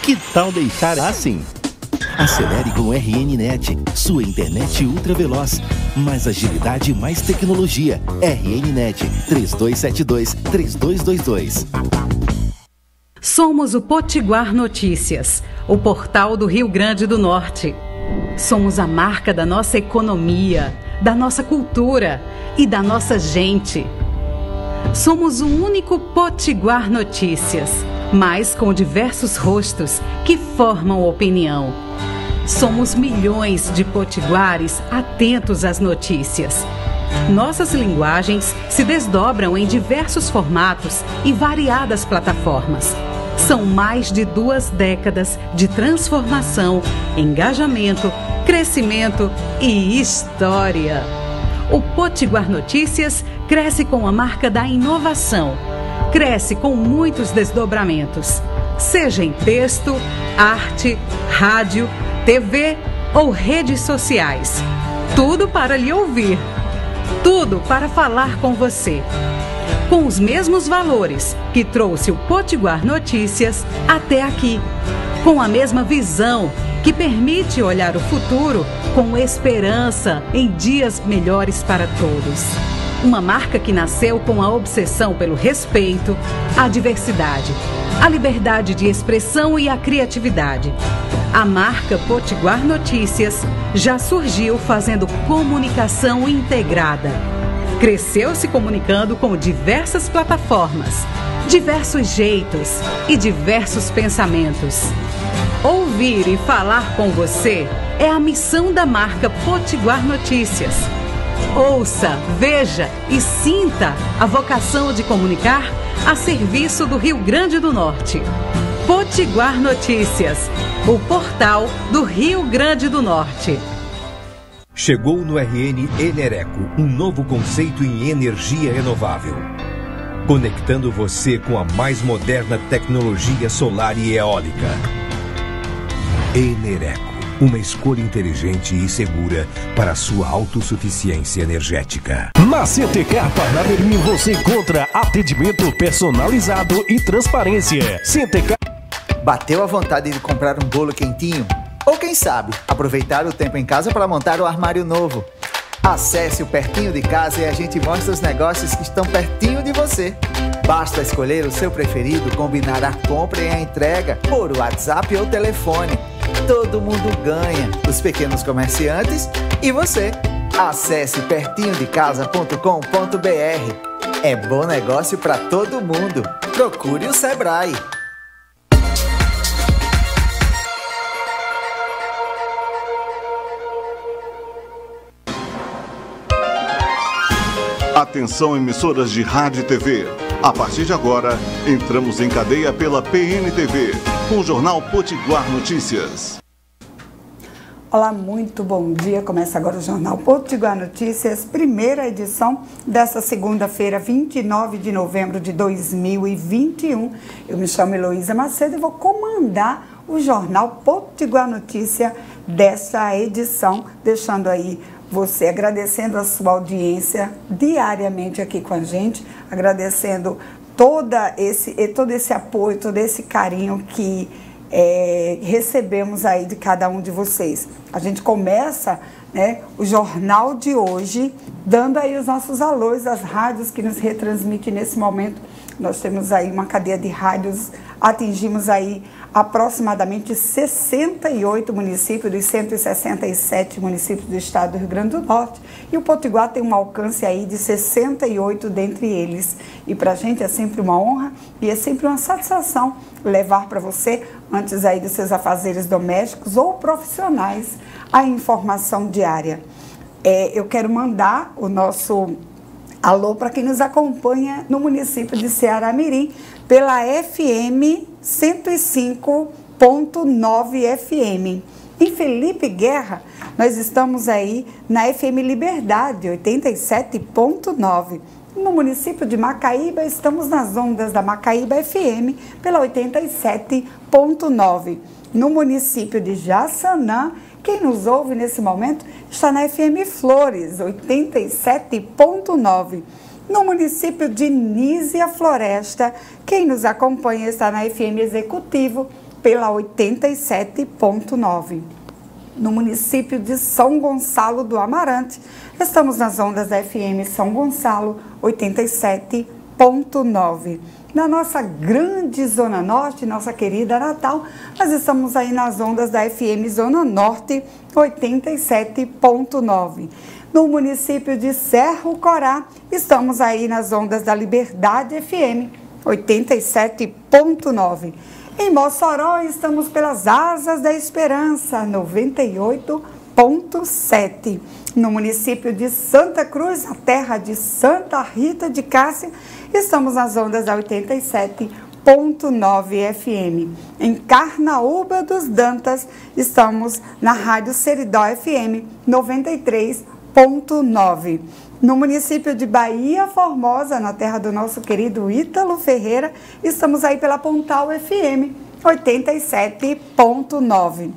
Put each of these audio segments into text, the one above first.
Que tal deixar assim? Acelere com o RN-Net, sua internet ultra veloz. Mais agilidade e mais tecnologia. RN-Net, 3272-3222. Somos o Potiguar Notícias, o portal do Rio Grande do Norte. Somos a marca da nossa economia, da nossa cultura e da nossa gente. Somos o único Potiguar Notícias, mas com diversos rostos que formam opinião. Somos milhões de potiguares atentos às notícias. Nossas linguagens se desdobram em diversos formatos e variadas plataformas. São mais de 2 décadas de transformação, engajamento, crescimento e história. O Potiguar Notícias cresce com a marca da inovação. Cresce com muitos desdobramentos, seja em texto, arte, rádio, TV ou redes sociais. Tudo para lhe ouvir. Tudo para falar com você. Com os mesmos valores que trouxe o Potiguar Notícias até aqui. Com a mesma visão que permite olhar o futuro com esperança em dias melhores para todos. Uma marca que nasceu com a obsessão pelo respeito, a diversidade, a liberdade de expressão e a criatividade. A marca Potiguar Notícias já surgiu fazendo comunicação integrada. Cresceu se comunicando com diversas plataformas, diversos jeitos e diversos pensamentos. Ouvir e falar com você é a missão da marca Potiguar Notícias. Ouça, veja e sinta a vocação de comunicar a serviço do Rio Grande do Norte. Potiguar Notícias, o portal do Rio Grande do Norte. Chegou no RN Enereco um novo conceito em energia renovável, conectando você com a mais moderna tecnologia solar e eólica. Enereco, uma escolha inteligente e segura para a sua autossuficiência energética. Na CTK Paranapirim você encontra atendimento personalizado e transparência. CTK. Bateu a vontade de comprar um bolo quentinho? Ou quem sabe, aproveitar o tempo em casa para montar um armário novo? Acesse o Pertinho de Casa e a gente mostra os negócios que estão pertinho de você. Basta escolher o seu preferido, combinar a compra e a entrega por WhatsApp ou telefone. Todo mundo ganha, os pequenos comerciantes e você. Acesse pertinhodecasa.com.br. É bom negócio para todo mundo. Procure o Sebrae. Atenção, emissoras de rádio e TV. A partir de agora, entramos em cadeia pela PNTV, com o Jornal Potiguar Notícias. Olá, muito bom dia. Começa agora o Jornal Potiguar Notícias, primeira edição desta segunda-feira, 29 de novembro de 2021. Eu me chamo Heloísa Macedo e vou comandar o Jornal Potiguar Notícia desta edição, deixando aí você, agradecendo a sua audiência diariamente aqui com a gente, agradecendo todo esse apoio, todo esse carinho que recebemos aí de cada um de vocês. A gente começa, né, o jornal de hoje dando aí os nossos alôs às rádios que nos retransmitem nesse momento. Nós temos aí uma cadeia de rádios, atingimos aí aproximadamente 68 municípios dos 167 municípios do estado do Rio Grande do Norte, e o Potiguar tem um alcance aí de 68 dentre eles. E para a gente é sempre uma honra e é sempre uma satisfação levar para você, antes aí dos seus afazeres domésticos ou profissionais, a informação diária. Eu quero mandar o nosso alô para quem nos acompanha no município de Ceará-Mirim pela FM 105.9 FM. Em Felipe Guerra, nós estamos aí na FM Liberdade 87.9. No município de Macaíba, estamos nas ondas da Macaíba FM pela 87.9. No município de Jaçanã, quem nos ouve nesse momento está na FM Flores 87.9. No município de Nísia Floresta, quem nos acompanha está na FM Executivo pela 87.9. No município de São Gonçalo do Amarante, estamos nas ondas da FM São Gonçalo 87.9. Na nossa grande Zona Norte, nossa querida Natal, nós estamos aí nas ondas da FM Zona Norte 87.9. No município de Cerro Corá, estamos aí nas ondas da Liberdade FM 87.9. Em Mossoró, estamos pelas Asas da Esperança, 98.7. No município de Santa Cruz, a terra de Santa Rita de Cássia, estamos nas ondas da 87.9 FM. Em Carnaúba dos Dantas, estamos na Rádio Seridó FM, 93.9. No município de Bahia Formosa, na terra do nosso querido Ítalo Ferreira, estamos aí pela Pontal FM 87.9.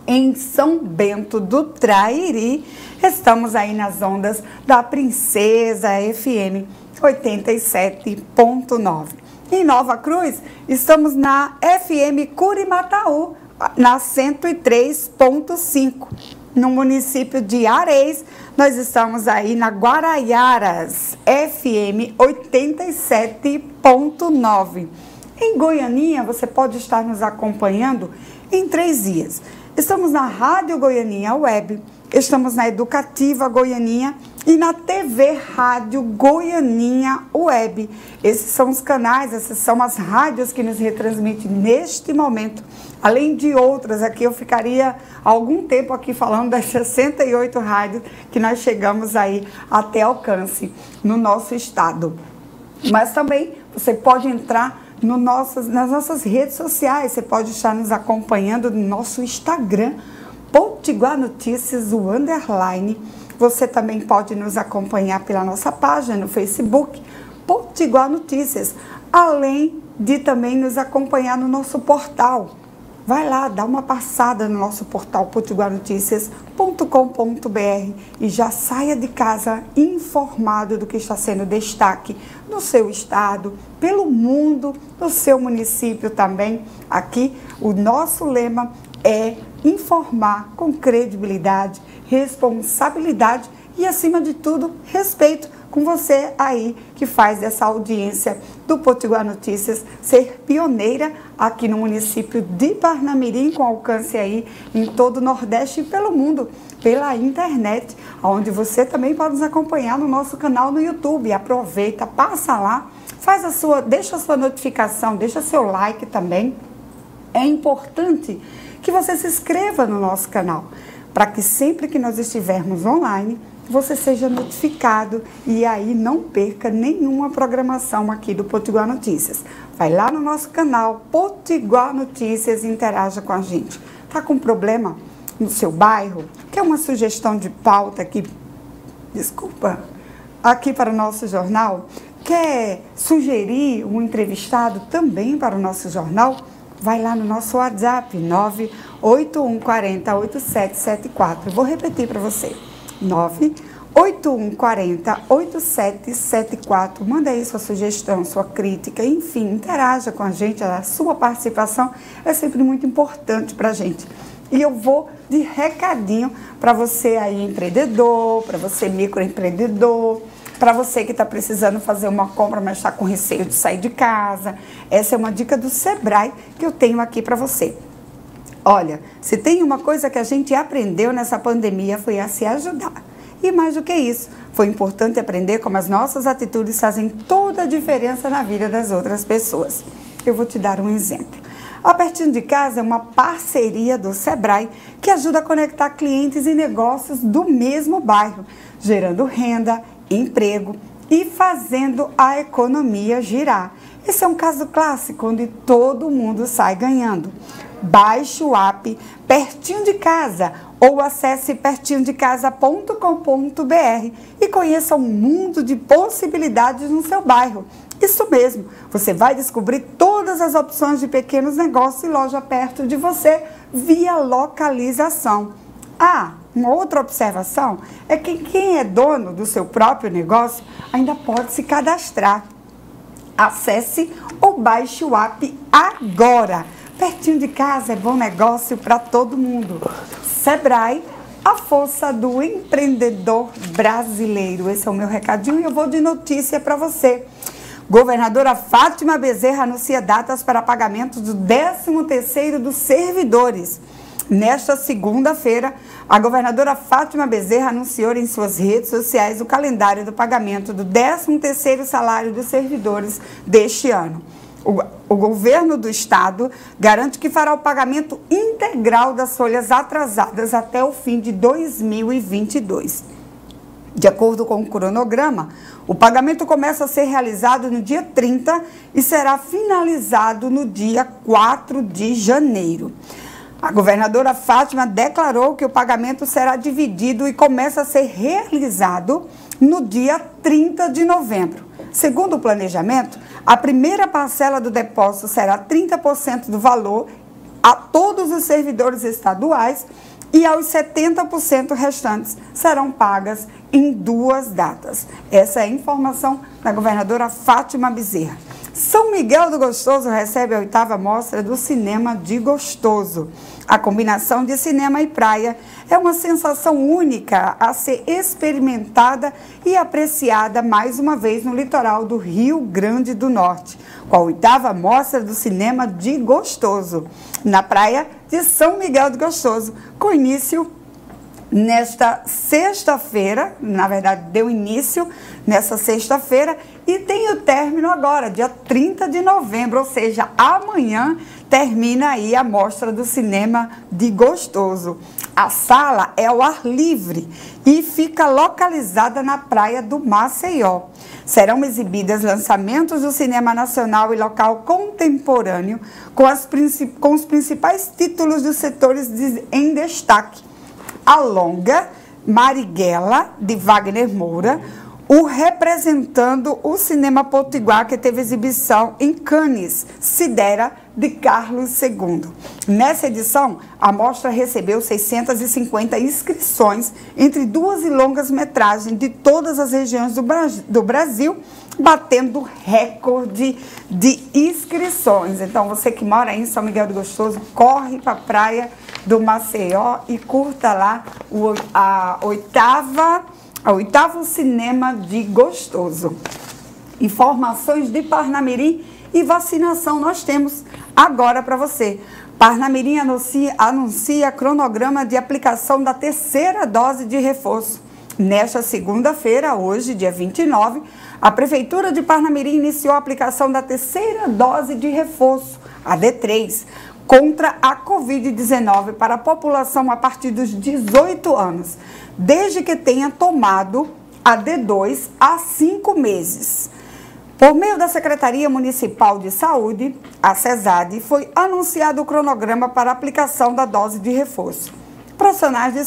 Em São Bento do Trairi, estamos aí nas ondas da Princesa FM 87.9. Em Nova Cruz, estamos na FM Curimataú, na 103.5. No município de Areis, nós estamos aí na Guaraiaras, FM 87.9. Em Goianinha, você pode estar nos acompanhando em 3 dias. Estamos na Rádio Goianinha Web, estamos na Educativa Goianinha e na TV Rádio Goianinha Web. Esses são os canais, essas são as rádios que nos retransmitem neste momento. Além de outras, aqui eu ficaria algum tempo aqui falando das 68 rádios que nós chegamos aí até alcance no nosso estado. Mas também você pode entrar nas nossas redes sociais, você pode estar nos acompanhando no nosso Instagram, Potiguar Notícias, _. Você também pode nos acompanhar pela nossa página no Facebook, Potiguar Notícias, além de também nos acompanhar no nosso portal. Vai lá, dá uma passada no nosso portal potiguarnoticias.com.br e já saia de casa informado do que está sendo destaque no seu estado, pelo mundo, no seu município também. Aqui, o nosso lema é informar com credibilidade, responsabilidade e, acima de tudo, respeito com você aí que faz dessa audiência do Potiguar Notícias ser pioneira aqui no município de Parnamirim, com alcance aí em todo o Nordeste e pelo mundo, pela internet, onde você também pode nos acompanhar no nosso canal no YouTube. Aproveita, passa lá, deixa a sua notificação, deixa seu like também. É importante que você se inscreva no nosso canal, para que sempre que nós estivermos online, você seja notificado e aí não perca nenhuma programação aqui do Potiguar Notícias. Vai lá no nosso canal Potiguar Notícias e interaja com a gente. Tá com problema no seu bairro? Quer uma sugestão de pauta aqui? Aqui para o nosso jornal? Quer sugerir um entrevistado também para o nosso jornal? Vai lá no nosso WhatsApp, 981408774. Vou repetir para você. 981408774. Manda aí sua sugestão, sua crítica, enfim, interaja com a gente. A sua participação é sempre muito importante para a gente. E eu vou de recadinho para você aí, empreendedor, para você microempreendedor, para você que está precisando fazer uma compra, mas está com receio de sair de casa. Essa é uma dica do Sebrae que eu tenho aqui para você. Olha, se tem uma coisa que a gente aprendeu nessa pandemia foi a se ajudar. E mais do que isso, foi importante aprender como as nossas atitudes fazem toda a diferença na vida das outras pessoas. Eu vou te dar um exemplo. A Pertinho de Casa é uma parceria do Sebrae que ajuda a conectar clientes e negócios do mesmo bairro, gerando renda, emprego e fazendo a economia girar. Esse é um caso clássico onde todo mundo sai ganhando. Baixe o app Pertinho de Casa ou acesse pertinhodecasa.com.br e conheça um mundo de possibilidades no seu bairro. Isso mesmo, você vai descobrir todas as opções de pequenos negócios e loja perto de você via localização. Uma outra observação é que quem é dono do seu próprio negócio ainda pode se cadastrar. Acesse ou baixe o app agora. pertinho de casa é bom negócio para todo mundo. Sebrae, a força do empreendedor brasileiro. Esse é o meu recadinho e eu vou de notícia para você. Governadora Fátima Bezerra anuncia datas para pagamento do 13º dos servidores. Nesta segunda-feira, a governadora Fátima Bezerra anunciou em suas redes sociais o calendário do pagamento do 13º salário dos servidores deste ano. O governo do estado garante que fará o pagamento integral das folhas atrasadas até o fim de 2022. De acordo com o cronograma, o pagamento começa a ser realizado no dia 30 e será finalizado no dia 4 de janeiro. A governadora Fátima declarou que o pagamento será dividido e começa a ser realizado no dia 30 de novembro. Segundo o planejamento, a primeira parcela do depósito será 30% do valor a todos os servidores estaduais e aos 70% restantes serão pagas em 2 datas. Essa é a informação da governadora Fátima Bezerra. São Miguel do Gostoso recebe a 8ª mostra do Cinema de Gostoso. A combinação de cinema e praia é uma sensação única a ser experimentada e apreciada mais uma vez no litoral do Rio Grande do Norte, com a 8ª mostra do Cinema de Gostoso, na praia de São Miguel do Gostoso, com início nesta sexta-feira, na verdade deu início nessa sexta-feira e tem o término agora, dia 30 de novembro, ou seja, amanhã termina aí a mostra do Cinema de Gostoso. A sala é ao ar livre e fica localizada na praia do Maceió. Serão exibidas lançamentos do cinema nacional e local contemporâneo com os principais títulos dos setores em destaque. A longa Marighella, de Wagner Moura, o Representando o Cinema Potiguar, que teve exibição em Cannes, Sidera, de Carlos II. Nessa edição, a mostra recebeu 650 inscrições entre 2 longas metragens de todas as regiões do Brasil, batendo recorde de inscrições. Então, você que mora aí em São Miguel do Gostoso, corre para a praia do Maceió e curta lá o oitavo Cinema de Gostoso. Informações de Parnamirim e vacinação nós temos agora para você. Parnamirim anuncia cronograma de aplicação da 3ª dose de reforço. Nesta segunda-feira, hoje, dia 29, a Prefeitura de Parnamirim iniciou a aplicação da 3ª dose de reforço, a D3, contra a Covid-19 para a população a partir dos 18 anos, desde que tenha tomado a D2 há 5 meses. Por meio da Secretaria Municipal de Saúde, a SESAD, foi anunciado o cronograma para a aplicação da dose de reforço. Profissionais de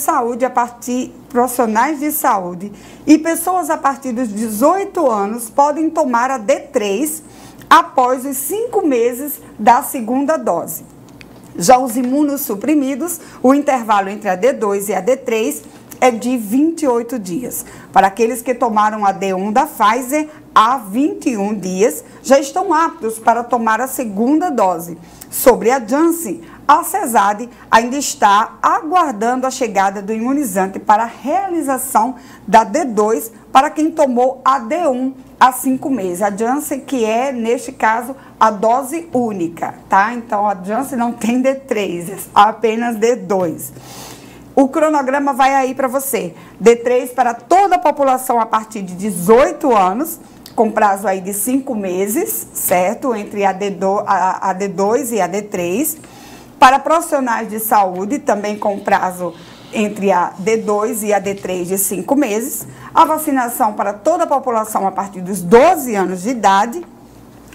saúde e pessoas a partir dos 18 anos podem tomar a D3 após os 5 meses da 2ª dose. Já os imunossuprimidos, o intervalo entre a D2 e a D3 é de 28 dias. Para aqueles que tomaram a D1 da Pfizer há 21 dias, já estão aptos para tomar a 2ª dose. Sobre a Janssen, a SESAD ainda está aguardando a chegada do imunizante para a realização da D2 para quem tomou a D1 há 5 meses. A Janssen, que é, neste caso, a dose única, tá? Então, a Janssen não tem D3, é apenas D2. O cronograma vai aí para você. D3 para toda a população a partir de 18 anos, com prazo aí de 5 meses, certo? Entre a D2 e a D3. Para profissionais de saúde, também com prazo entre a D2 e a D3 de 5 meses. A vacinação para toda a população a partir dos 12 anos de idade.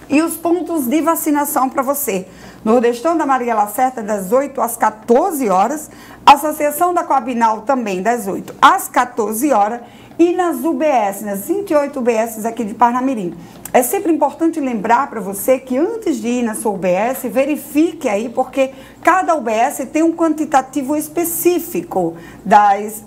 E os pontos de vacinação para você. Nordestão da Maria Lacerda, das 8 às 14 horas. Associação da Coabinal também, das 8 às 14 horas. E nas UBS, nas 28 UBS aqui de Parnamirim, É sempre importante lembrar para você que antes de ir na sua UBS, verifique aí, porque cada UBS tem um quantitativo específico das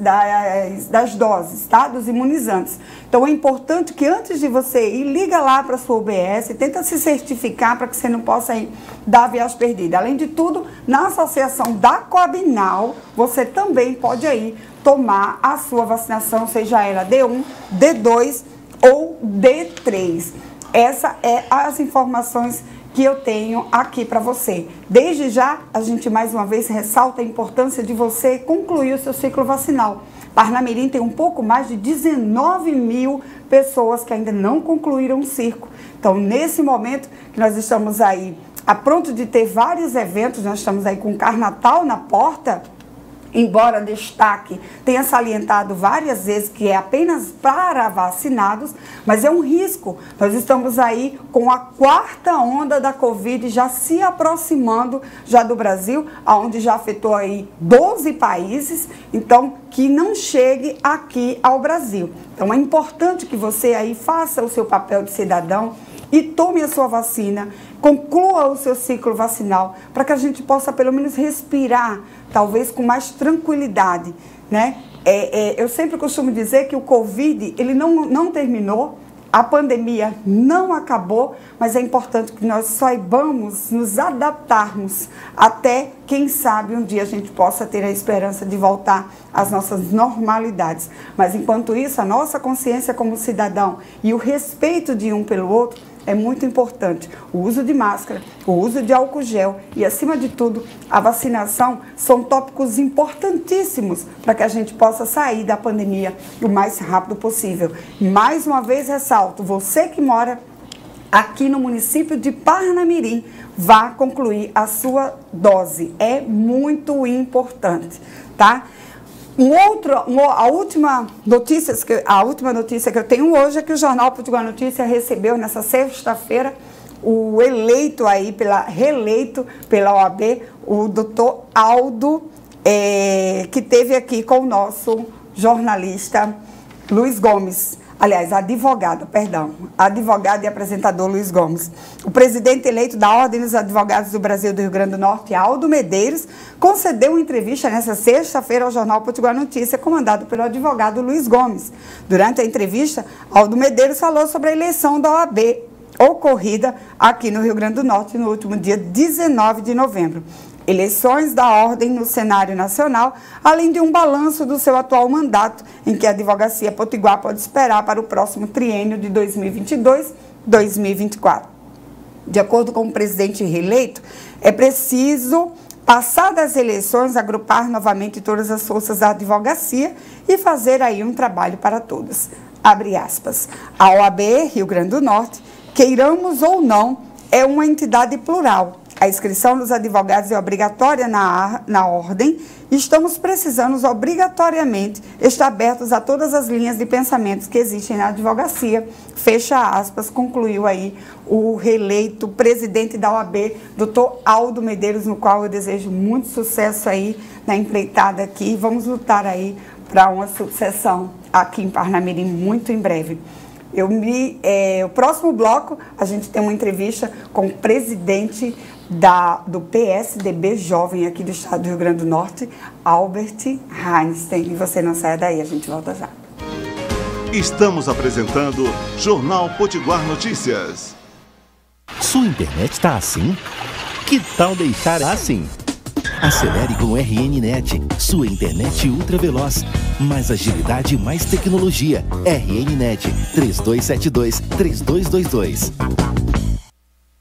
doses, tá? Dos imunizantes. Então é importante que antes de você ir, liga lá para a sua UBS, tenta se certificar para que você não possa ir dar viagem perdida. Além de tudo, na associação da Coabinal, você também pode aí tomar a sua vacinação, seja ela D1, D2 ou D3. Essas é as informações que eu tenho aqui para você. Desde já, a gente mais uma vez ressalta a importância de você concluir o seu ciclo vacinal. Parnamirim tem um pouco mais de 19 mil pessoas que ainda não concluíram o ciclo. Então, nesse momento que nós estamos aí a pronto de ter vários eventos, nós estamos aí com o Carnatal na porta, embora destaque tenha salientado várias vezes que é apenas para vacinados, mas é um risco. Nós estamos aí com a 4ª onda da Covid já se aproximando já do Brasil, onde já afetou aí 12 países, então que não chegue aqui ao Brasil. Então é importante que você aí faça o seu papel de cidadão e tome a sua vacina, conclua o seu ciclo vacinal, para que a gente possa pelo menos respirar, talvez com mais tranquilidade, né? Eu sempre costumo dizer que o Covid, ele não terminou, a pandemia não acabou, mas é importante que nós saibamos nos adaptarmos até, quem sabe, um dia a gente possa ter a esperança de voltar às nossas normalidades. Mas, enquanto isso, a nossa consciência como cidadão e o respeito de um pelo outro é muito importante. O uso de máscara, o uso de álcool gel e, acima de tudo, a vacinação são tópicos importantíssimos para que a gente possa sair da pandemia o mais rápido possível. Mais uma vez ressalto, você que mora aqui no município de Parnamirim, vá concluir a dose. É muito importante, tá? A última notícia que eu tenho hoje é que o Jornal Potiguar Notícia recebeu nessa sexta-feira o reeleito pela OAB, o doutor Aldo, que esteve aqui com o nosso jornalista Luiz Gomes. Aliás, advogado e apresentador Luiz Gomes. O presidente eleito da Ordem dos Advogados do Brasil do Rio Grande do Norte, Aldo Medeiros, concedeu uma entrevista nesta sexta-feira ao Jornal Potiguar Notícia, comandado pelo advogado Luiz Gomes. Durante a entrevista, Aldo Medeiros falou sobre a eleição da OAB, ocorrida aqui no Rio Grande do Norte no último dia 19 de novembro. Eleições da ordem no cenário nacional, além de um balanço do seu atual mandato, em que a Advocacia Potiguar pode esperar para o próximo triênio de 2022-2024. De acordo com o presidente reeleito, é preciso, passadas as eleições, agrupar novamente todas as forças da advocacia e fazer aí um trabalho para todos. Abre aspas. A OAB Rio Grande do Norte, queiramos ou não, é uma entidade plural. A inscrição dos advogados é obrigatória na ordem e estamos precisando obrigatoriamente estar abertos a todas as linhas de pensamentos que existem na advocacia. Fecha aspas, concluiu aí o reeleito presidente da OAB, doutor Aldo Medeiros, no qual eu desejo muito sucesso aí na empreitada aqui. Vamos lutar aí para uma sucessão aqui em Parnamirim muito em breve. O próximo bloco, a gente tem uma entrevista com o presidente do PSDB Jovem aqui do estado do Rio Grande do Norte, Albert Einstein. E você não saia daí, a gente volta já. Estamos apresentando Jornal Potiguar Notícias. Sua internet está assim? Que tal deixar assim? Acelere com RNNet, sua internet ultra veloz. Mais agilidade e mais tecnologia. RNNet 3272-3222.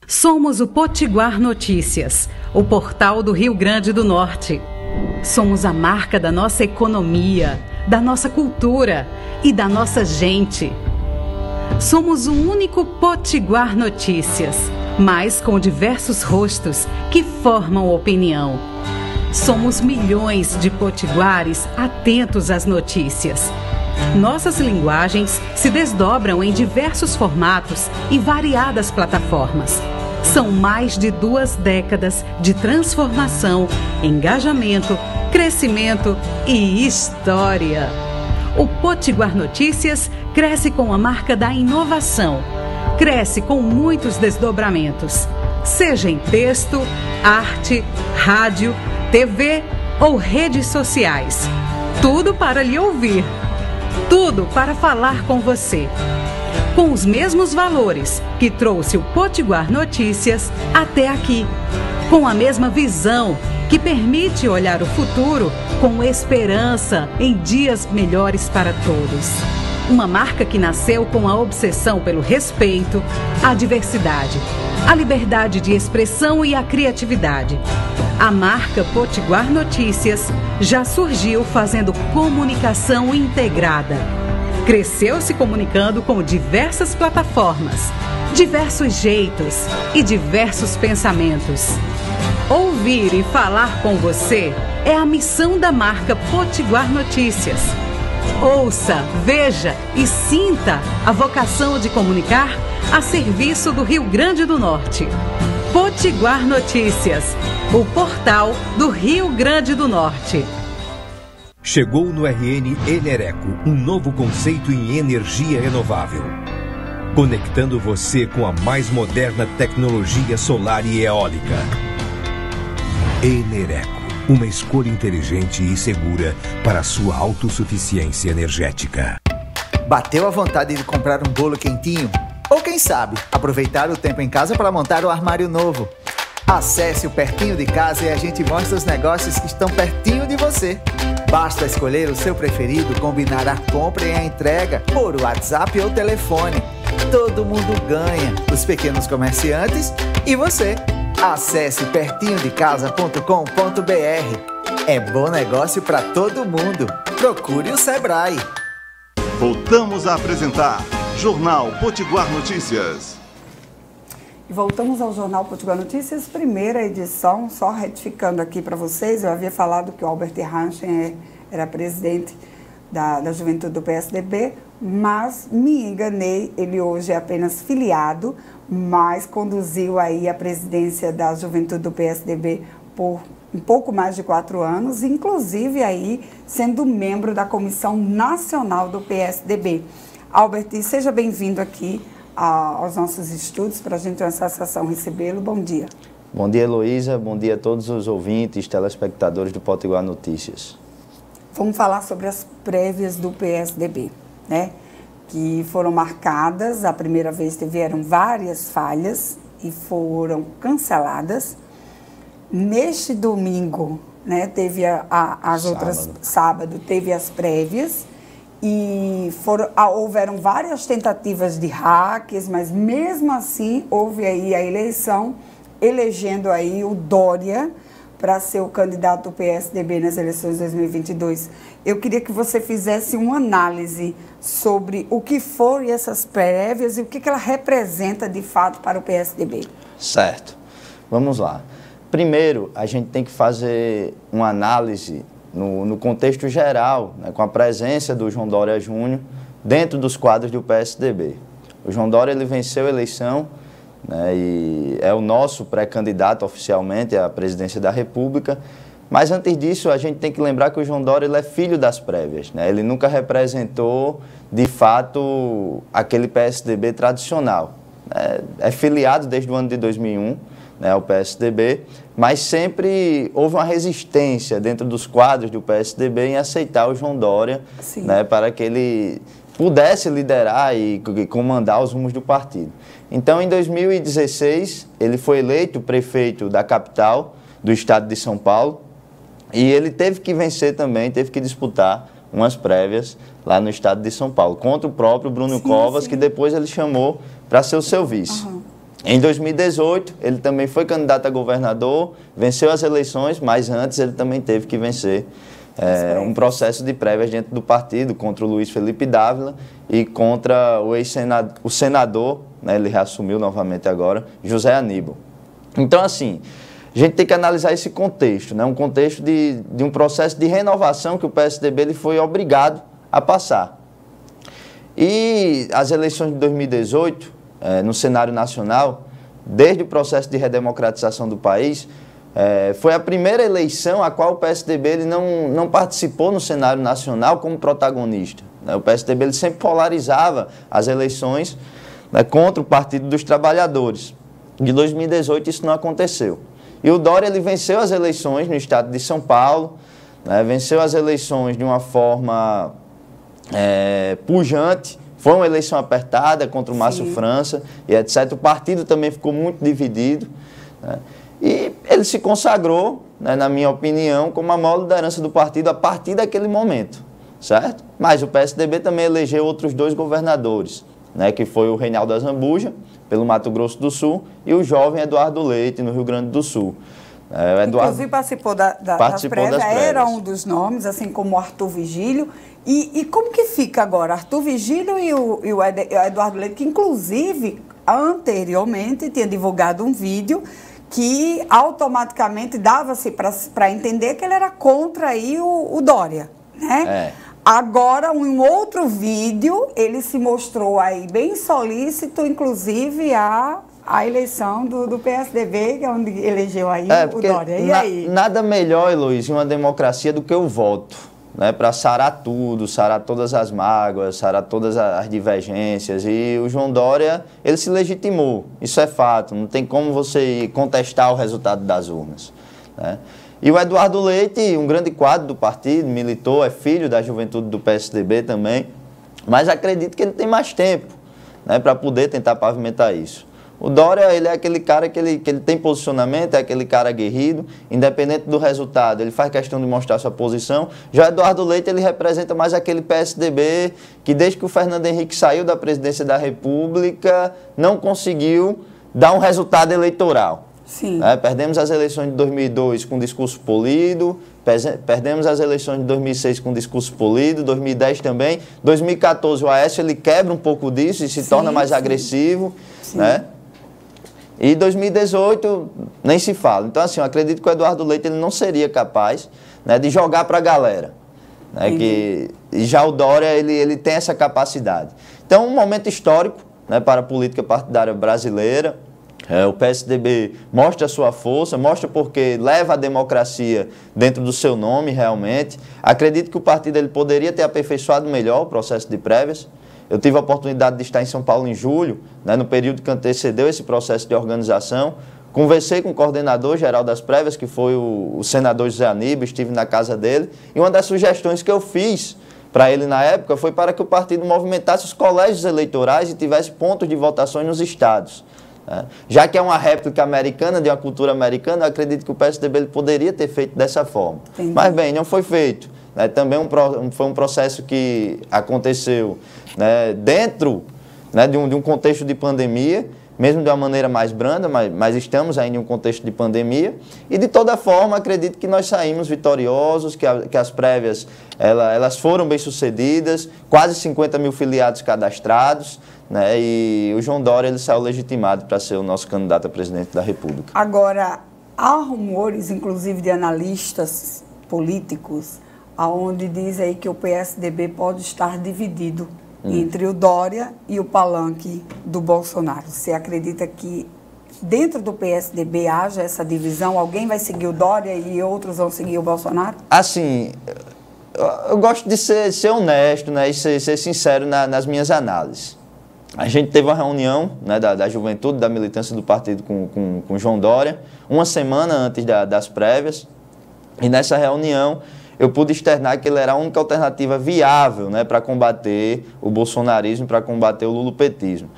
Somos o Potiguar Notícias, o portal do Rio Grande do Norte. Somos a marca da nossa economia, da nossa cultura e da nossa gente. Somos o único Potiguar Notícias, mas com diversos rostos que formam opinião. Somos milhões de potiguares atentos às notícias. Nossas linguagens se desdobram em diversos formatos e variadas plataformas. São mais de 2 décadas de transformação, engajamento, crescimento e história. O Potiguar Notícias cresce com a marca da inovação, cresce com muitos desdobramentos, seja em texto, arte, rádio, TV ou redes sociais. Tudo para lhe ouvir, tudo para falar com você. Com os mesmos valores que trouxe o Potiguar Notícias até aqui. Com a mesma visão que permite olhar o futuro com esperança em dias melhores para todos. Uma marca que nasceu com a obsessão pelo respeito, a diversidade, a liberdade de expressão e a criatividade. A marca Potiguar Notícias já surgiu fazendo comunicação integrada. Cresceu se comunicando com diversas plataformas, diversos jeitos e diversos pensamentos. Ouvir e falar com você é a missão da marca Potiguar Notícias. Ouça, veja e sinta a vocação de comunicar a serviço do Rio Grande do Norte. Potiguar Notícias, o portal do Rio Grande do Norte. Chegou no RN Enereco um novo conceito em energia renovável, conectando você com a mais moderna tecnologia solar e eólica. Enereco, uma escolha inteligente e segura para a sua autossuficiência energética. Bateu a vontade de comprar um bolo quentinho? Ou quem sabe, aproveitar o tempo em casa para montar um armário novo? Acesse o Pertinho de Casa e a gente mostra os negócios que estão pertinho de você. Basta escolher o seu preferido, combinar a compra e a entrega por WhatsApp ou telefone. Todo mundo ganha, os pequenos comerciantes e você. Acesse pertinhodecasa.com.br. É bom negócio para todo mundo. Procure o Sebrae. Voltamos a apresentar Jornal Potiguar Notícias. E voltamos ao Jornal Potiguar Notícias, primeira edição, só retificando aqui para vocês, eu havia falado que o Albert Hanschen era presidente da Juventude do PSDB, mas me enganei, ele hoje é apenas filiado, mas conduziu aí a presidência da Juventude do PSDB por um pouco mais de 4 anos, inclusive aí sendo membro da Comissão Nacional do PSDB. Albert, seja bem-vindo aqui aos nossos estudos, para a gente ter uma satisfação recebê-lo. Bom dia. Bom dia, Heloísa. Bom dia a todos os ouvintes, telespectadores do Potiguar Notícias. Vamos falar sobre as prévias do PSDB, né? Que foram marcadas, a primeira vez tiveram várias falhas e foram canceladas. Neste domingo, né, teve sábado, teve as prévias. E houveram várias tentativas de hacks, mas mesmo assim houve aí a eleição, elegendo aí o Dória para ser o candidato do PSDB nas eleições de 2022. Eu queria que você fizesse uma análise sobre o que foram essas prévias e o que ela representa de fato para o PSDB. Certo. Vamos lá. Primeiro, a gente tem que fazer uma análise no contexto geral, né, com a presença do João Dória Júnior dentro dos quadros do PSDB. O João Dória ele venceu a eleição, né, e é o nosso pré-candidato oficialmente à presidência da República, mas antes disso a gente tem que lembrar que o João Dória ele é filho das prévias, né, ele nunca representou de fato aquele PSDB tradicional, né, é filiado desde o ano de 2001, né, ao PSDB, mas sempre houve uma resistência dentro dos quadros do PSDB em aceitar o João Dória, né, para que ele pudesse liderar e comandar os rumos do partido. Então, em 2016, ele foi eleito prefeito da capital do estado de São Paulo e ele teve que vencer também, teve que disputar umas prévias lá no estado de São Paulo, contra o próprio Bruno Covas, que depois ele chamou para ser o seu vice. Em 2018, ele também foi candidato a governador, venceu as eleições, mas antes ele também teve que vencer um processo de prévias dentro do partido contra o Luiz Felipe Dávila e contra o senador, né, ele reassumiu novamente agora, José Aníbal. Então, assim, a gente tem que analisar esse contexto, né, um contexto de um processo de renovação que o PSDB ele foi obrigado a passar. E as eleições de 2018, no cenário nacional, desde o processo de redemocratização do país, foi a primeira eleição a qual o PSDB ele não participou no cenário nacional como protagonista. O PSDB ele sempre polarizava as eleições, né, contra o Partido dos Trabalhadores. De 2018 isso não aconteceu. E o Dória ele venceu as eleições no estado de São Paulo, né, venceu as eleições de uma forma pujante, foi uma eleição apertada contra o Márcio França e etc. O partido também ficou muito dividido, né, e ele se consagrou, né, na minha opinião, como a maior liderança do partido a partir daquele momento, certo? Mas o PSDB também elegeu outros 2 governadores, né, que foi o Reinaldo Azambuja, pelo Mato Grosso do Sul, e o jovem Eduardo Leite, no Rio Grande do Sul. Inclusive participou das prévias, era um dos nomes, assim como o Arthur Vigílio. E como que fica agora? Arthur Vigílio e o Eduardo Leite, que inclusive anteriormente tinha divulgado um vídeo que automaticamente dava-se para entender que ele era contra aí o Dória, né? Agora, um outro vídeo, ele se mostrou aí bem solícito, inclusive a eleição do PSDB, que é onde elegeu aí o Dória. E aí? Nada melhor, Heloísa, em uma democracia do que o voto, né, para sarar tudo, sarar todas as mágoas, sarar todas as divergências. E o João Dória, ele se legitimou, isso é fato, não tem como você contestar o resultado das urnas, né? E o Eduardo Leite, um grande quadro do partido, militou, é filho da juventude do PSDB também, mas acredito que ele tem mais tempo, né, para poder tentar pavimentar isso. O Dória, ele é aquele cara que ele tem posicionamento, é aquele cara aguerrido, independente do resultado, ele faz questão de mostrar sua posição. Já Eduardo Leite, ele representa mais aquele PSDB que desde que o Fernando Henrique saiu da presidência da República, não conseguiu dar um resultado eleitoral. Sim. Perdemos as eleições de 2002 com discurso polido, perdemos as eleições de 2006 com discurso polido, 2010 também. 2014 o Aécio ele quebra um pouco disso e se torna mais agressivo, né? E 2018 nem se fala. Então assim, eu acredito que o Eduardo Leite ele não seria capaz, né, de jogar para a galera, né, e já o Dória ele tem essa capacidade. Então um momento histórico, né, para a política partidária brasileira. O PSDB mostra a sua força, mostra porque leva a democracia dentro do seu nome realmente. Acredito que o partido ele poderia ter aperfeiçoado melhor o processo de prévias. Eu tive a oportunidade de estar em São Paulo em julho, né, no período que antecedeu esse processo de organização. Conversei com o coordenador geral das prévias, que foi o senador José Aníbal, estive na casa dele. E uma das sugestões que eu fiz para ele na época foi para que o partido movimentasse os colégios eleitorais e tivesse pontos de votações nos estados. Já que é uma réplica americana, de uma cultura americana, eu acredito que o PSDB ele poderia ter feito dessa forma. Entendi. Mas bem, não foi feito. Também foi um processo que aconteceu, né, dentro, né, de um contexto de pandemia, mesmo de uma maneira mais branda, mas estamos ainda em um contexto de pandemia. E de toda forma, acredito que nós saímos vitoriosos, que as prévias elas foram bem sucedidas, quase 50 mil filiados cadastrados, né, e o João Dória ele saiu legitimado para ser o nosso candidato a presidente da República. Agora, há rumores, inclusive de analistas políticos, onde diz aí que o PSDB pode estar dividido entre o Dória e o palanque do Bolsonaro. Você acredita que dentro do PSDB haja essa divisão? Alguém vai seguir o Dória e outros vão seguir o Bolsonaro? Assim, eu gosto de ser honesto, né, e ser sincero nas minhas análises. A gente teve uma reunião, né, da juventude, da militância do partido com o João Dória, uma semana antes das prévias, e nessa reunião eu pude externar que ele era a única alternativa viável, né, para combater o bolsonarismo, para combater o lulopetismo.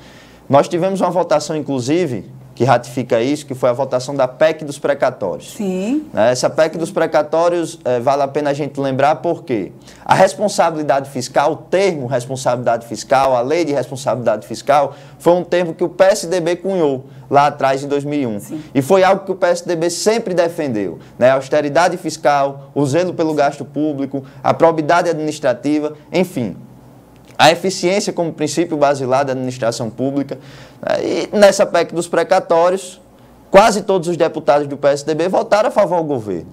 Nós tivemos uma votação, inclusive, que ratifica isso, que foi a votação da PEC dos precatórios. Sim. Essa PEC dos precatórios, vale a pena a gente lembrar porque a responsabilidade fiscal, o termo responsabilidade fiscal, a lei de responsabilidade fiscal, foi um termo que o PSDB cunhou lá atrás, em 2001. Sim. E foi algo que o PSDB sempre defendeu, né? A austeridade fiscal, o zelo pelo gasto público, a probidade administrativa, enfim. A eficiência como princípio basilar da administração pública. E nessa PEC dos precatórios, quase todos os deputados do PSDB votaram a favor do governo.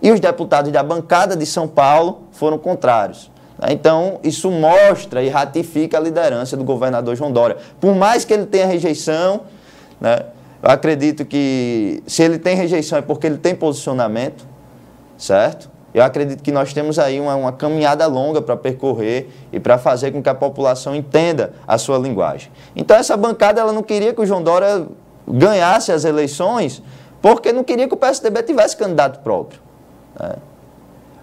E os deputados da bancada de São Paulo foram contrários. Então, isso mostra e ratifica a liderança do governador João Dória. Por mais que ele tenha rejeição, né, eu acredito que se ele tem rejeição é porque ele tem posicionamento, certo? Eu acredito que nós temos aí uma caminhada longa para percorrer e para fazer com que a população entenda a sua linguagem. Então essa bancada ela não queria que o João Dória ganhasse as eleições porque não queria que o PSDB tivesse candidato próprio, né?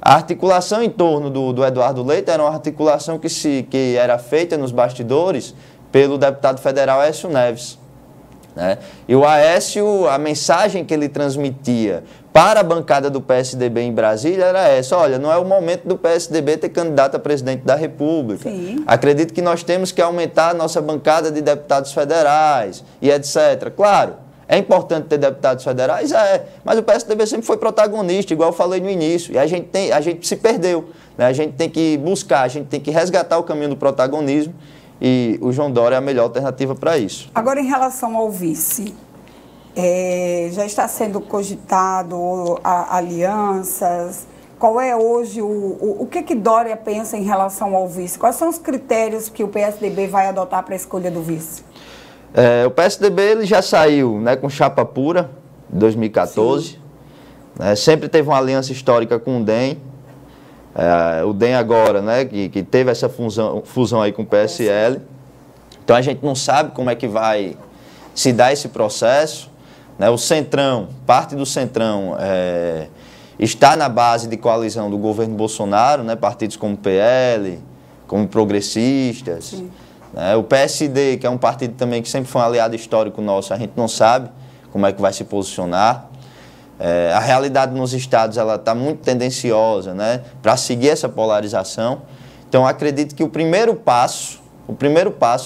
A articulação em torno do Eduardo Leite era uma articulação que era feita nos bastidores pelo deputado federal Aécio Neves, né? E o Aécio, a mensagem que ele transmitia para a bancada do PSDB em Brasília era essa: olha, não é o momento do PSDB ter candidato a presidente da República. Sim. Acredito que nós temos que aumentar a nossa bancada de deputados federais e etc. Claro, é importante ter deputados federais? Mas o PSDB sempre foi protagonista, igual eu falei no início, e a gente se perdeu, né? A gente tem que buscar, a gente tem que resgatar o caminho do protagonismo, e o João Dória é a melhor alternativa para isso. Agora, em relação ao vice, já está sendo cogitado alianças? Qual é hoje o que Dória pensa em relação ao vice? Quais são os critérios que o PSDB vai adotar para a escolha do vice? O PSDB ele já saiu, né, com chapa pura, em 2014. Né, sempre teve uma aliança histórica com o DEM. O DEM agora, né, que teve essa fusão aí com o PSL. Então a gente não sabe como é que vai se dar esse processo, né? O Centrão, parte do Centrão está na base de coalizão do governo Bolsonaro, né? Partidos como PL, como Progressistas, né? O PSD, que é um partido também que sempre foi um aliado histórico nosso, a gente não sabe como é que vai se posicionar. A realidade nos estados está muito tendenciosa, né, para seguir essa polarização. Então, acredito que o primeiro passo,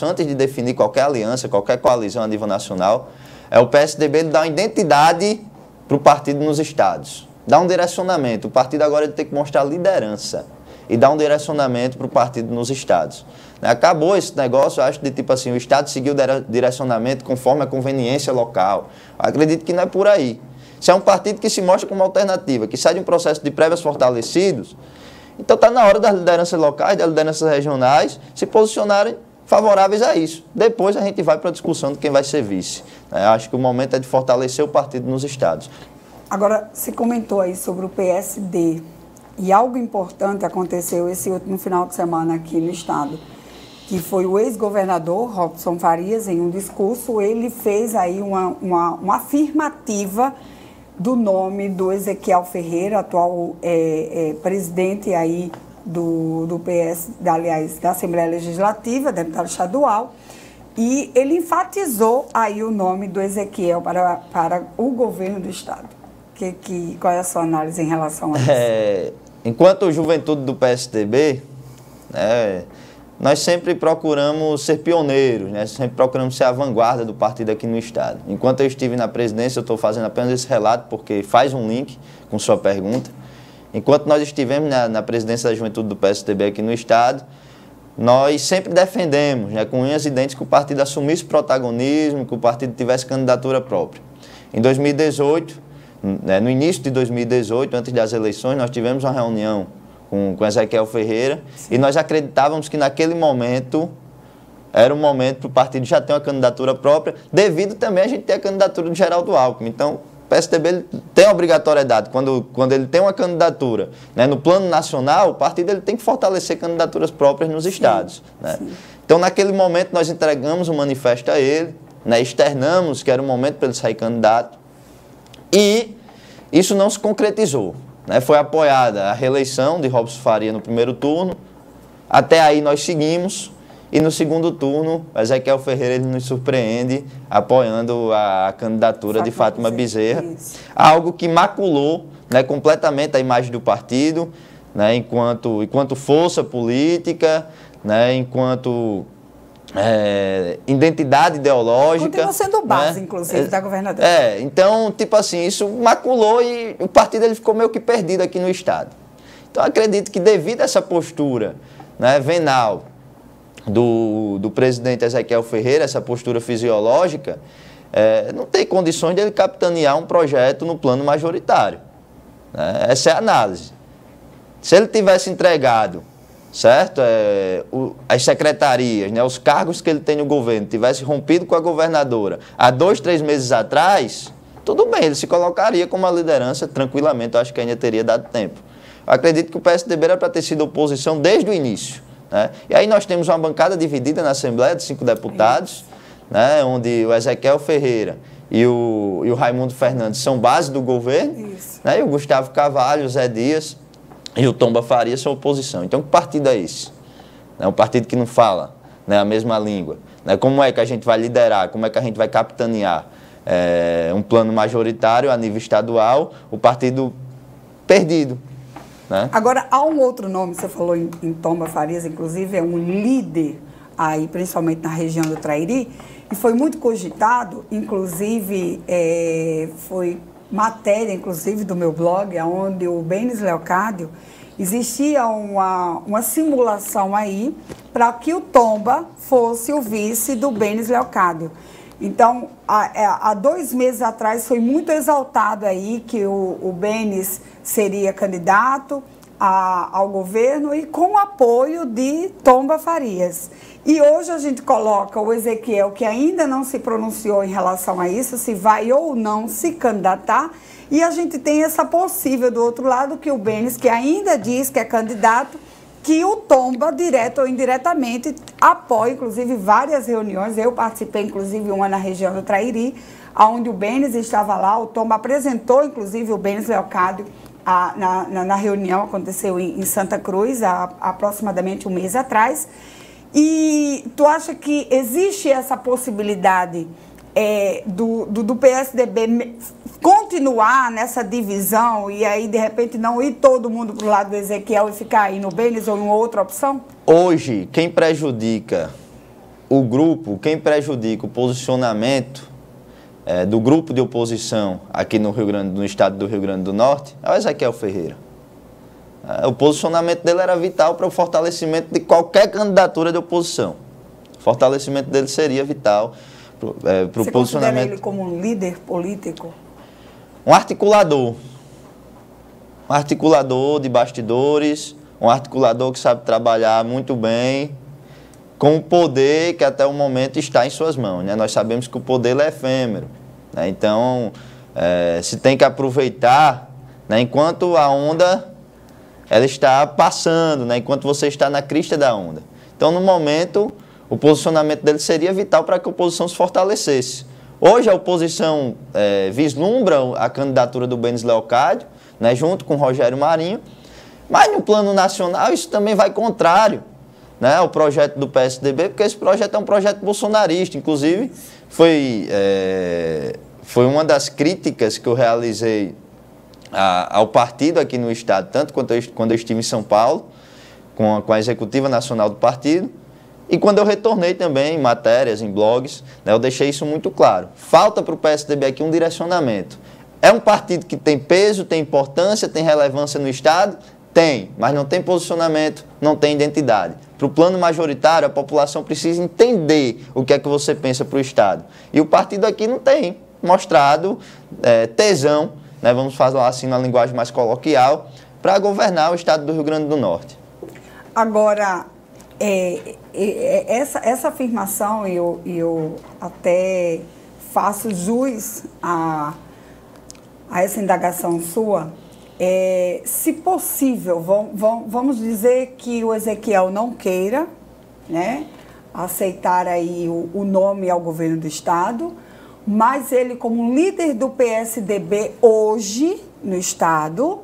antes de definir qualquer aliança, qualquer coalizão a nível nacional, é o PSDB dar uma identidade para o partido nos estados, dar um direcionamento. O partido agora tem que mostrar liderança e dar um direcionamento para o partido nos estados. Acabou esse negócio, eu acho, de tipo assim, o estado seguiu o direcionamento conforme a conveniência local. Eu acredito que não é por aí. Se é um partido que se mostra como alternativa, que sai de um processo de prévias fortalecidos, então está na hora das lideranças locais, das lideranças regionais, se posicionarem favoráveis a isso. Depois a gente vai para a discussão de quem vai ser vice. Acho que o momento é de fortalecer o partido nos estados. Agora, você comentou aí sobre o PSD, e algo importante aconteceu esse último final de semana aqui no estado, que foi o ex-governador Robson Farias, em um discurso, ele fez aí uma afirmativa do nome do Ezequiel Ferreira, atual presidente aí do PS, aliás, da Assembleia Legislativa, deputado estadual, e ele enfatizou aí o nome do Ezequiel para o governo do estado. Qual é a sua análise em relação a isso? Enquanto juventude do PSDB, nós sempre procuramos ser pioneiros, né? Sempre procuramos ser a vanguarda do partido aqui no estado. Enquanto eu estive na presidência, eu estou fazendo apenas esse relato porque faz um link com sua pergunta. Enquanto nós estivemos na presidência da juventude do PSDB aqui no estado, nós sempre defendemos, né, com unhas e dentes, que o partido assumisse protagonismo, que o partido tivesse candidatura própria. Em 2018, no início de 2018, antes das eleições, nós tivemos uma reunião com Ezequiel Ferreira. Sim. E nós acreditávamos que naquele momento era um momento para o partido já ter uma candidatura própria, devido também a gente ter a candidatura do Geraldo Alckmin. Então, o PSDB ele tem a obrigatoriedade, quando ele tem uma candidatura, né, no plano nacional, o partido ele tem que fortalecer candidaturas próprias nos estados. Né? Então, naquele momento, nós entregamos um manifesto a ele, né, externamos que era o momento para ele sair candidato, e isso não se concretizou. Foi apoiada a reeleição de Robson Faria no primeiro turno, até aí nós seguimos, e no segundo turno, Ezequiel Ferreira ele nos surpreende apoiando a candidatura de Fátima Bezerra, algo que maculou, né, completamente a imagem do partido, né, enquanto força política, né, enquanto identidade ideológica. Continua sendo base, né, inclusive, da governadora. Então, tipo assim, isso maculou e o partido ele ficou meio que perdido aqui no estado. Então, acredito que devido a essa postura, né, venal do presidente Ezequiel Ferreira, essa postura fisiológica, não tem condições de ele capitanear um projeto no plano majoritário. Né? Essa é a análise. Se ele tivesse entregado, certo? As secretarias, né, os cargos que ele tem no governo, tivesse rompido com a governadora há 2, 3 meses atrás, tudo bem, ele se colocaria como uma liderança tranquilamente, eu acho que ainda teria dado tempo. Eu acredito que o PSDB era para ter sido oposição desde o início, né? E aí nós temos uma bancada dividida na Assembleia de 5 deputados, né? Onde o Ezequiel Ferreira e o Raimundo Fernandes são base do governo, né? E o Gustavo Carvalho, o Zé Dias e o Tomba Faria são oposição. Então, que partido é esse? É um partido que não fala, né, a mesma língua. Né? Como é que a gente vai liderar, como é que a gente vai capitanear um plano majoritário a nível estadual, o partido perdido. Né? Agora, há um outro nome, você falou em Tomba Farias, inclusive, é um líder aí, principalmente na região do Trairi, e foi muito cogitado, inclusive, foi matéria, inclusive, do meu blog, onde o Benis Leocádio, existia uma simulação aí para que o Tomba fosse o vice do Benis Leocádio. Então, há 2 meses atrás foi muito exaltado aí que o Benis seria candidato ao governo e com o apoio de Tomba Farias. E hoje a gente coloca o Ezequiel, que ainda não se pronunciou em relação a isso, se vai ou não se candidatar, e a gente tem essa possível do outro lado, que o Benis, que ainda diz que é candidato, que o Tomba, direto ou indiretamente, apoia, inclusive, várias reuniões. Eu participei, inclusive, uma na região do Trairi, onde o Benis estava lá. O Tomba apresentou, inclusive, o Benis Leocádio na reunião, aconteceu em Santa Cruz, há aproximadamente 1 mês atrás. E tu acha que existe essa possibilidade do PSDB continuar nessa divisão e aí, de repente, não ir todo mundo para o lado do Ezequiel e ficar aí no Benis ou em outra opção? Hoje, quem prejudica o grupo, quem prejudica o posicionamento do grupo de oposição aqui no estado do Rio Grande do Norte é o Ezequiel Ferreira. O posicionamento dele era vital para o fortalecimento de qualquer candidatura de oposição. O fortalecimento dele seria vital para o posicionamento. Você considera ele como um líder político? Um articulador de bastidores, um articulador que sabe trabalhar muito bem, com o poder que até o momento está em suas mãos. Né? Nós sabemos que o poder é efêmero, né? Então se tem que aproveitar, né, enquanto a onda ela está passando, né, enquanto você está na crista da onda. Então, no momento, o posicionamento dele seria vital para que a oposição se fortalecesse. Hoje a oposição vislumbra a candidatura do Benis Leocádio, né, junto com o Rogério Marinho, mas no plano nacional isso também vai contrário, né, ao projeto do PSDB, porque esse projeto é um projeto bolsonarista. Inclusive, foi uma das críticas que eu realizei ao partido aqui no estado, tanto quando eu estive em São Paulo, com a executiva nacional do partido, e quando eu retornei também em matérias, em blogs, né, eu deixei isso muito claro. Falta para o PSDB aqui um direcionamento. É um partido que tem peso, tem importância, tem relevância no estado? Tem, mas não tem posicionamento, não tem identidade. Para o plano majoritário, a população precisa entender o que é que você pensa para o estado. E o partido aqui não tem mostrado tesão, né, vamos falar assim na linguagem mais coloquial, para governar o estado do Rio Grande do Norte. Agora, essa afirmação, eu até faço jus a essa indagação sua, se possível, vamos dizer que o Ezequiel não queira, né, aceitar aí o nome ao governo do estado, mas ele, como líder do PSDB hoje no estado,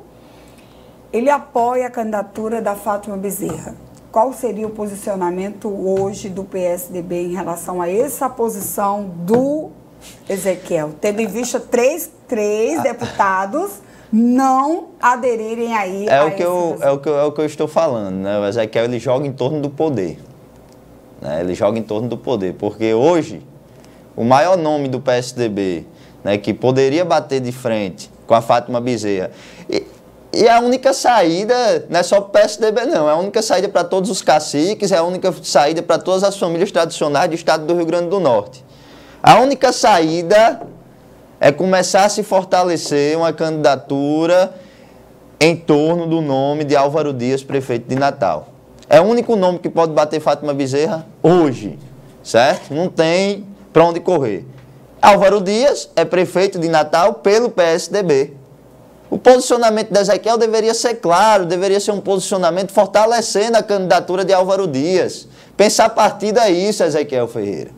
ele apoia a candidatura da Fátima Bezerra. Qual seria o posicionamento hoje do PSDB em relação a essa posição do Ezequiel, tendo em vista três deputados não aderirem aí é o que eu estou falando, né? O Ezequiel, ele joga em torno do poder, né? Ele joga em torno do poder, porque hoje o maior nome do PSDB, né, que poderia bater de frente com a Fátima Bezerra, e a única saída, não é só para o PSDB não, é a única saída para todos os caciques, é a única saída para todas as famílias tradicionais do estado do Rio Grande do Norte. A única saída é começar a se fortalecer uma candidatura em torno do nome de Álvaro Dias, prefeito de Natal. É o único nome que pode bater Fátima Bezerra hoje, certo? Não tem para onde correr. Álvaro Dias é prefeito de Natal pelo PSDB. O posicionamento de Ezequiel deveria ser claro, deveria ser um posicionamento fortalecendo a candidatura de Álvaro Dias. Pensar a partir daí, Ezequiel Ferreira.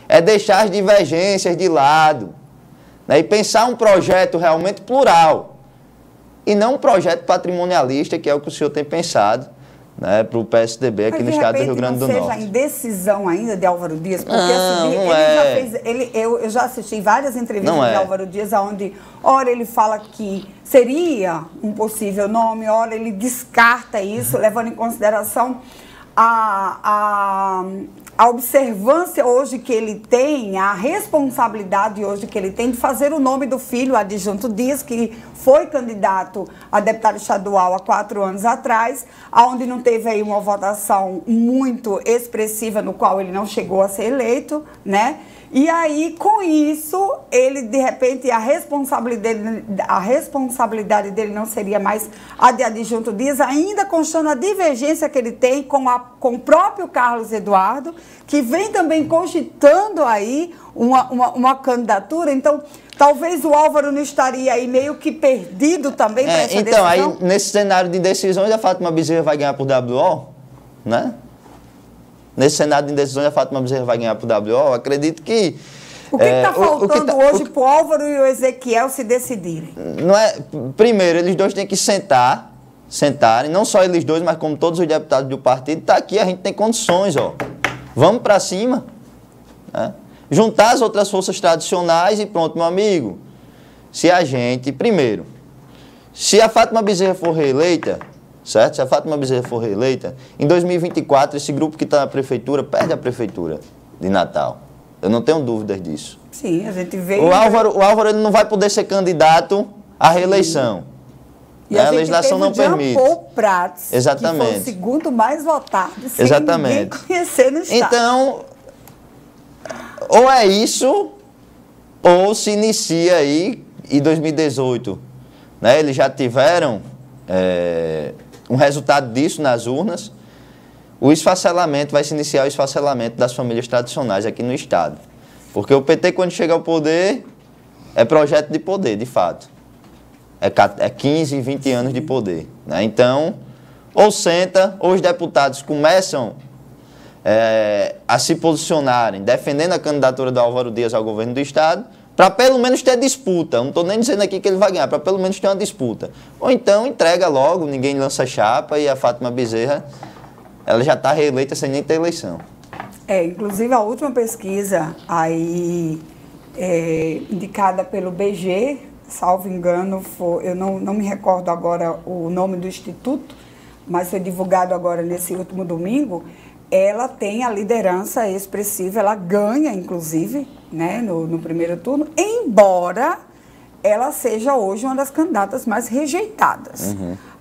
É deixar as divergências de lado, né, e pensar um projeto realmente plural. E não um projeto patrimonialista, que é o que o senhor tem pensado, né, para o PSDB aqui no estado do Rio Grande do Norte. Não seja indecisão ainda de Álvaro Dias, porque assim, eu já assisti várias entrevistas de Álvaro Dias, onde, ora ele fala que seria um possível nome, ora ele descarta isso, levando em consideração a observância hoje que ele tem, a responsabilidade hoje que ele tem de fazer o nome do filho, Adjunto Dias, que foi candidato a deputado estadual há 4 anos atrás, onde não teve aí uma votação muito expressiva, no qual ele não chegou a ser eleito, né? E aí, com isso, ele, de repente, a responsabilidade dele não seria mais a de Adjunto Dias, ainda constando a divergência que ele tem com o próprio Carlos Eduardo, que vem também cogitando aí uma candidatura. Então, talvez o Álvaro não estaria aí meio que perdido também para essa decisão. Então, aí, nesse cenário de decisões, a Fátima Bezerra vai ganhar por WO, né? Nesse cenário de indecisões, a Fátima Bezerra vai ganhar por WO. Acredito que... O que está faltando hoje para o Álvaro e o Ezequiel se decidirem? Não é, primeiro, eles dois têm que sentarem, não só eles dois, mas como todos os deputados do partido. Está aqui, a gente tem condições, ó. Vamos para cima. Né? Juntar as outras forças tradicionais e pronto, meu amigo. Se a gente, primeiro, se a Fátima Bezerra for reeleita... Certo? Se a Fátima Bezerra for reeleita, em 2024, esse grupo que está na prefeitura perde a prefeitura de Natal. Eu não tenho dúvidas disso. Sim, a gente vê... O Álvaro ele não vai poder ser candidato à reeleição. E a legislação não permite. Paul Prats, exatamente. Que foi o segundo mais votado, sem exatamente. Ninguém conhecer no estado. Então, ou é isso, ou se inicia aí, em 2018, né, eles já tiveram... um resultado disso nas urnas, o esfacelamento, vai se iniciar o esfacelamento das famílias tradicionais aqui no estado. Porque o PT, quando chega ao poder, é projeto de poder, de fato. É 15, 20 anos de poder. Né? Então, ou senta, ou os deputados começam a se posicionarem, defendendo a candidatura do Álvaro Dias ao governo do estado, para pelo menos ter disputa. Não estou nem dizendo aqui que ele vai ganhar, para pelo menos ter uma disputa. Ou então entrega logo, ninguém lança chapa e a Fátima Bezerra, ela já está reeleita sem nem ter eleição. Inclusive a última pesquisa aí indicada pelo BG, salvo engano, eu não me recordo agora o nome do instituto, mas foi divulgado agora nesse último domingo. Ela tem a liderança expressiva, ela ganha, inclusive, né, no primeiro turno, embora ela seja hoje uma das candidatas mais rejeitadas.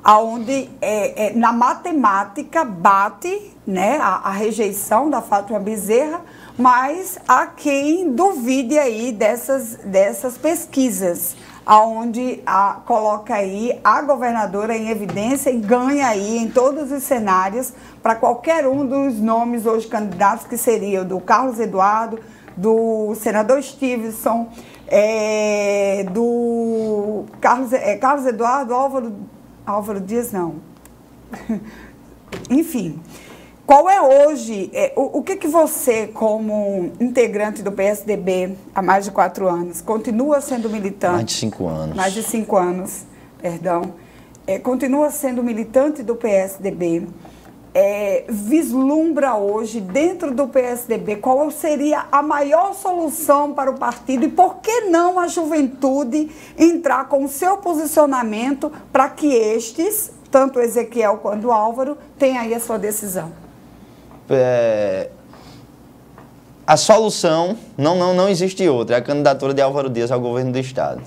Onde, na matemática, bate, né, a rejeição da Fátima Bezerra, mas há quem duvide aí dessas pesquisas, onde coloca aí a governadora em evidência e ganha aí em todos os cenários para qualquer um dos nomes hoje candidatos, que seria o do Carlos Eduardo, do senador Stevenson, do Carlos Eduardo, Álvaro Dias não. Enfim, qual é hoje, o que você, como integrante do PSDB há mais de 4 anos, continua sendo militante? Mais de 5 anos. Mais de 5 anos, perdão. Continua sendo militante do PSDB. Vislumbra hoje, dentro do PSDB, qual seria a maior solução para o partido e por que não a juventude entrar com o seu posicionamento para que estes, tanto o Ezequiel quanto o Álvaro, tenham aí a sua decisão? A solução, não existe outra, é a candidatura de Álvaro Dias ao governo do estado.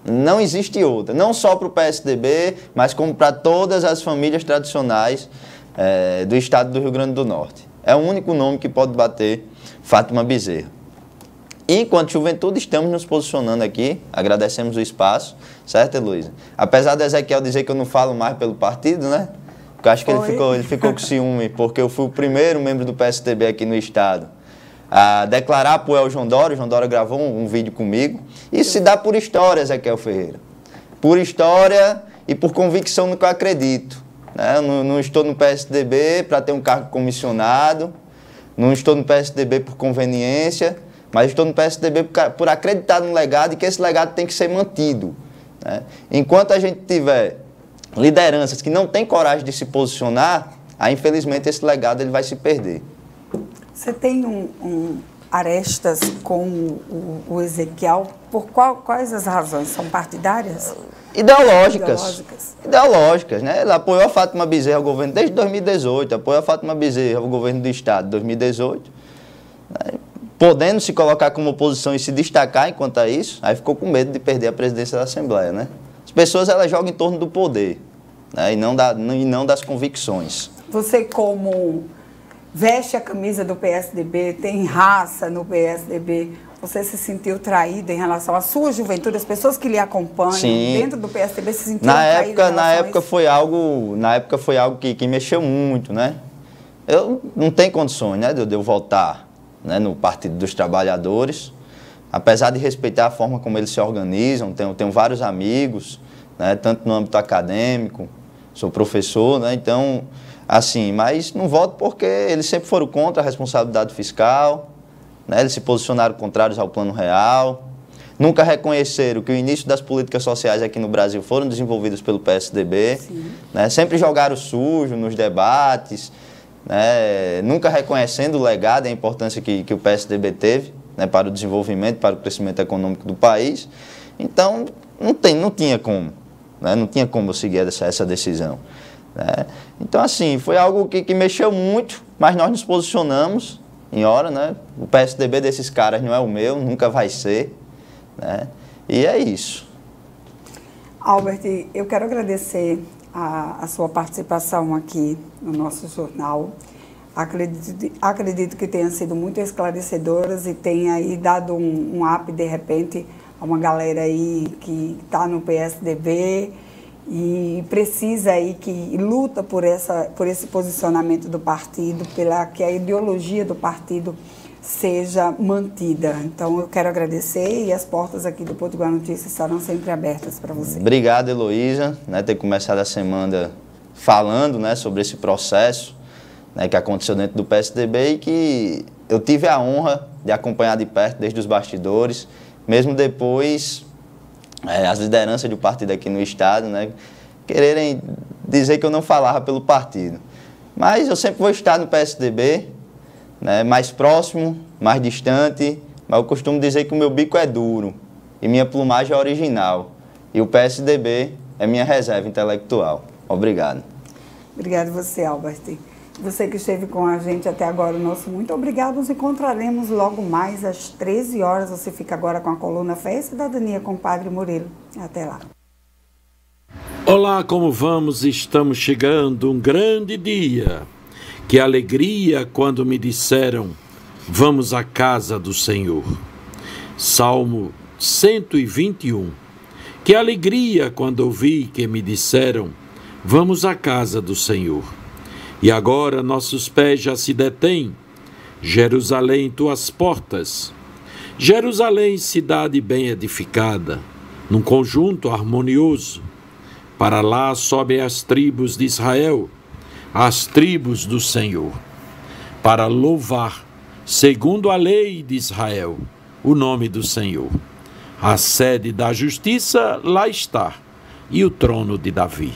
Não existe outra, não só para o PSDB, mas como para todas as famílias tradicionais do estado do Rio Grande do Norte. É o único nome que pode bater Fátima Bezerra. E, enquanto juventude, estamos nos posicionando aqui, agradecemos o espaço, certo, Heloísa? Apesar do Ezequiel dizer que eu não falo mais pelo partido, né? Porque eu acho que ele ficou com ciúme, porque eu fui o primeiro membro do PSDB aqui no estado a declarar apoio ao João Dória. O João Dória gravou um vídeo comigo. Isso se dá por história, Ezequiel Ferreira. por história e por convicção no que eu acredito. Né? Eu não estou no PSDB para ter um cargo comissionado, não estou no PSDB por conveniência, mas estou no PSDB por acreditar no legado e que esse legado tem que ser mantido. Né? Enquanto a gente tiver lideranças que não têm coragem de se posicionar, aí, infelizmente, esse legado ele vai se perder. Você tem arestas com o Ezequiel? Por quais as razões? São partidárias? Ideológicas, né? Ele apoiou a Fátima Bezerra ao governo desde 2018, apoiou a Fátima Bezerra ao governo do Estado em 2018, né? Podendo se colocar como oposição e se destacar enquanto a isso, aí ficou com medo de perder a presidência da Assembleia, né? As pessoas, elas jogam em torno do poder, né? e não das convicções. Você, como veste a camisa do PSDB, tem raça no PSDB, você se sentiu traído em relação à sua juventude, as pessoas que lhe acompanham? Sim. Dentro do PSDB se sentiram traídas? Na época foi algo que mexeu muito, né? Eu não tenho condições, né, de eu voltar, né, no Partido dos Trabalhadores, apesar de respeitar a forma como eles se organizam. Tenho vários amigos, né, tanto no âmbito acadêmico, sou professor, né, então, assim, mas não voto porque eles sempre foram contra a responsabilidade fiscal, né, eles se posicionaram contrários ao Plano Real, nunca reconheceram que o início das políticas sociais aqui no Brasil foram desenvolvidas pelo PSDB, né, sempre jogaram sujo nos debates, né, nunca reconhecendo o legado e a importância que o PSDB teve, né, para o desenvolvimento, para o crescimento econômico do país. Então, não tinha como, né, não tinha como eu seguir essa decisão. Né. Então, assim, foi algo que mexeu muito, mas nós nos posicionamos em hora, né? O PSDB desses caras não é o meu, nunca vai ser, né? E é isso. Albert, eu quero agradecer a sua participação aqui no nosso jornal. Acredito que tenha sido muito esclarecedoras e tenha aí dado um up, de repente, a uma galera aí que está no PSDB e precisa aí, que luta por esse posicionamento do partido, que a ideologia do partido seja mantida. Então, eu quero agradecer e as portas aqui do Potiguar Notícias estarão sempre abertas para você. Obrigado, Heloísa, né, ter começado a semana falando, né, sobre esse processo, né, que aconteceu dentro do PSDB e que eu tive a honra de acompanhar de perto desde os bastidores, mesmo depois as lideranças do partido aqui no estado, né, quererem dizer que eu não falava pelo partido. Mas eu sempre vou estar no PSDB, né, mais próximo, mais distante, mas eu costumo dizer que o meu bico é duro e minha plumagem é original. E o PSDB é minha reserva intelectual. Obrigado. Obrigado você, Albert. Você que esteve com a gente até agora, nosso muito obrigado. Nos encontraremos logo mais às 13 horas. Você fica agora com a coluna Fé e Cidadania com o Padre Murilo. Até lá. Olá, como vamos? Estamos chegando, um grande dia. Que alegria quando me disseram, vamos à casa do Senhor. Salmo 121. Que alegria quando ouvi que me disseram, vamos à casa do Senhor. E agora nossos pés já se detêm. Jerusalém, tuas portas. Jerusalém, cidade bem edificada, num conjunto harmonioso. Para lá sobem as tribos de Israel, as tribos do Senhor, para louvar, segundo a lei de Israel, o nome do Senhor. A sede da justiça lá está, e o trono de Davi.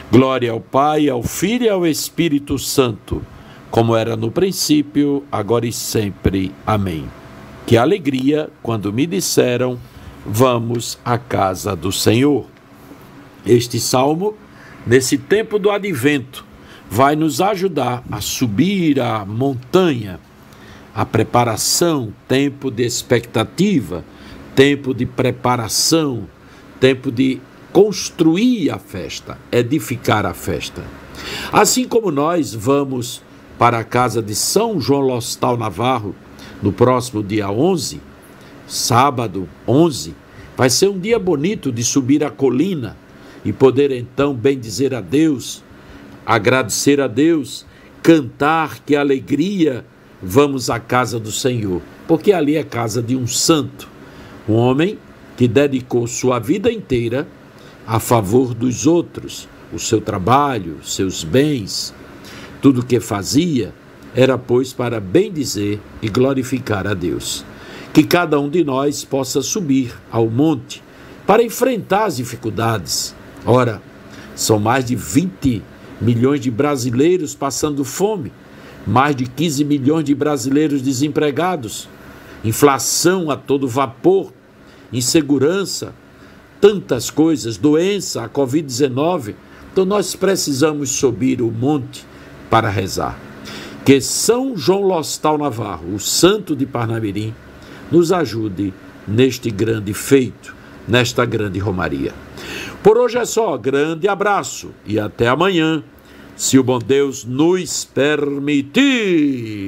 Glória ao Pai, ao Filho e ao Espírito Santo, como era no princípio, agora e sempre. Amém. Que alegria quando me disseram, vamos à casa do Senhor. Este salmo, nesse tempo do advento, vai nos ajudar a subir a montanha, a preparação, tempo de expectativa, tempo de preparação, tempo de construir a festa, edificar a festa. Assim como nós vamos para a casa de São João Lostal Navarro, no próximo dia 11, sábado 11, vai ser um dia bonito de subir a colina e poder então bendizer a Deus, agradecer a Deus, cantar, que alegria, vamos à casa do Senhor, porque ali é a casa de um santo, um homem que dedicou sua vida inteira a favor dos outros, o seu trabalho, seus bens, tudo o que fazia, era, pois, para bendizer e glorificar a Deus. Que cada um de nós possa subir ao monte para enfrentar as dificuldades. Ora, são mais de 20 milhões de brasileiros passando fome, mais de 15 milhões de brasileiros desempregados, inflação a todo vapor, insegurança, tantas coisas, doença, a Covid-19. Então nós precisamos subir o monte para rezar. Que São João Lostal Navarro, o santo de Parnamirim, nos ajude neste grande feito, nesta grande romaria. Por hoje é só, grande abraço e até amanhã, se o bom Deus nos permitir.